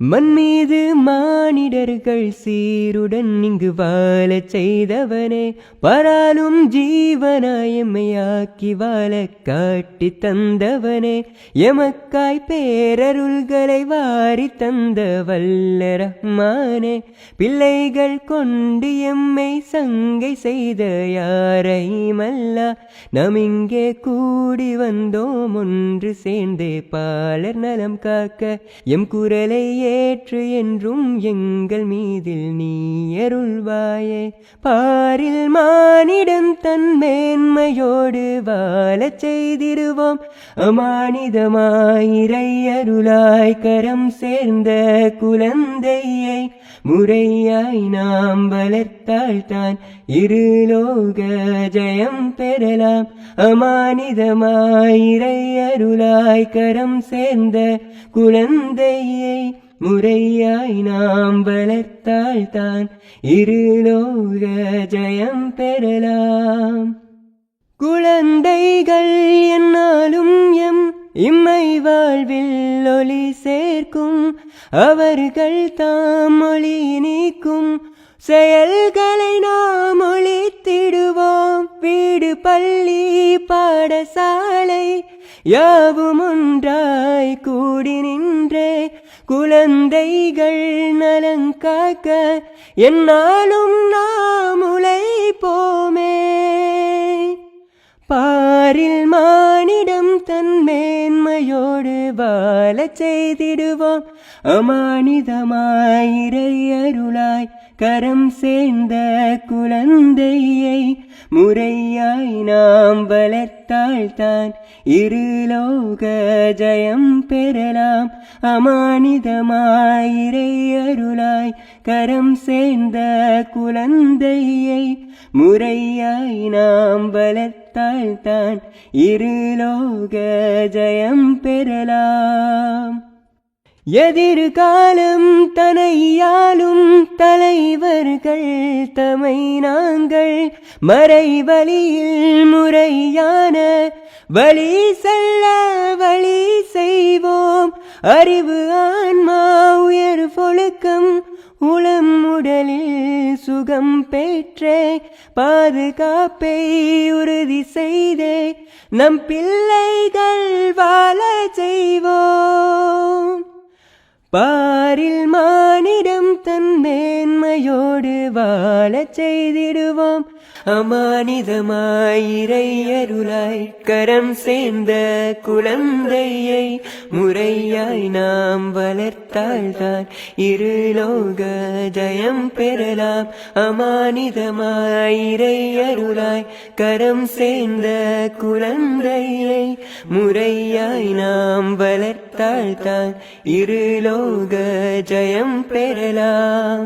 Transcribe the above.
மண்மீது மானிடர்கள் சீருடன் இங்கு வாழச் செய்தவனே, பராலும் ஜீவனாய் எம்மையாக்கி வாழ காட்டி தந்தவனே, எமக்காய் பேரருள்களை வாரி தந்த வல்ல ரஹ்மானே, பிள்ளைகள் கொண்டு எம்மை சங்கை செய்த யாரையுமல்லா, நாம் இங்கே கூடி வந்தோம் ஒன்று சேர்ந்தே பாலர் நலம் காக்க, எம் குரலை ஏற்று என்றும் எங்கள் மீதில் நீ அருள்வாயே. பாரில் மானிடன் தன் மேன்மையோடு வாழச் செய்திடுவோம், அமானிதமாயிரை அருளாய் கரம் சேர்ந்த குழந்தையை முறையாய் நாம் வளர்த்தால்தான் இருலோக ஜெயம் பெறலாம். அமானிதமாயிரை அருளாய் கரம் சேர்ந்த குழந்தையை முறையாய் நாம் வளர்த்தால்தான் இருலோக ஜெயம் பெறலாம். குழந்தைகள் என்னாலும் எம் இம்மை வாழ்வில் ஒளி சேர்க்கும், அவர்கள் தாம் ஒளி நீக்கும் செயல்களை நாம் ஒளித்திடுவோம். வீடு பள்ளி பாடசாலை யாவும் ஒன்றாய் கூடி நின்றே குழந்தைகள் நலங்காக்க என்னாலும் நாம் உழைப்போமே. பாரில் மானிடம் தன் மேன்மையோடு வாழச் செய்திடுவோம், அமானிதமாயிரை அருளாய் கரம் சேர்ந்த குழந்தையை முறையாய் நாம் வளர்த்தால்தான் இருலோக ஜெயம் பெறலாம். அமானிதமாயிரை அருளாய் கரம் சேர்ந்த குழந்தையை முறையாய் நாம் வளர்த்தால்தான் இருலோக ஜெயம் பெறலாம். எதிர்காலம் தனையாலும் தலைவர்கள் தமை நாங்கள் மறைவழியில் முறையான வழி செல்ல வழி செய்வோம். அறிவு ஆன்மா உயர் ஒழுக்கம் உளம் உடலில் சுகம் பெற்றே பாதுகாப்பை உறுதி செய்தே நம் பிள்ளைகள் வாழ செய்வோம். பாரில் மானிடம் தன் மேன்மையோடு வாழச் செய்திடுவோம், அமானிதமாயிரை அருளாய் கரம் சேர்ந்த குழந்தையை முறையாய் நாம் வளர்த்தால்தான் இருலோக ஜெயம் பெறலாம். அமானிதமாயிரை அருளாய் கரம் சேர்ந்த குழந்தையை முறையாய் நாம் வளர்த்தால்தான் இருலோக ஜெயம் பெறலாம்.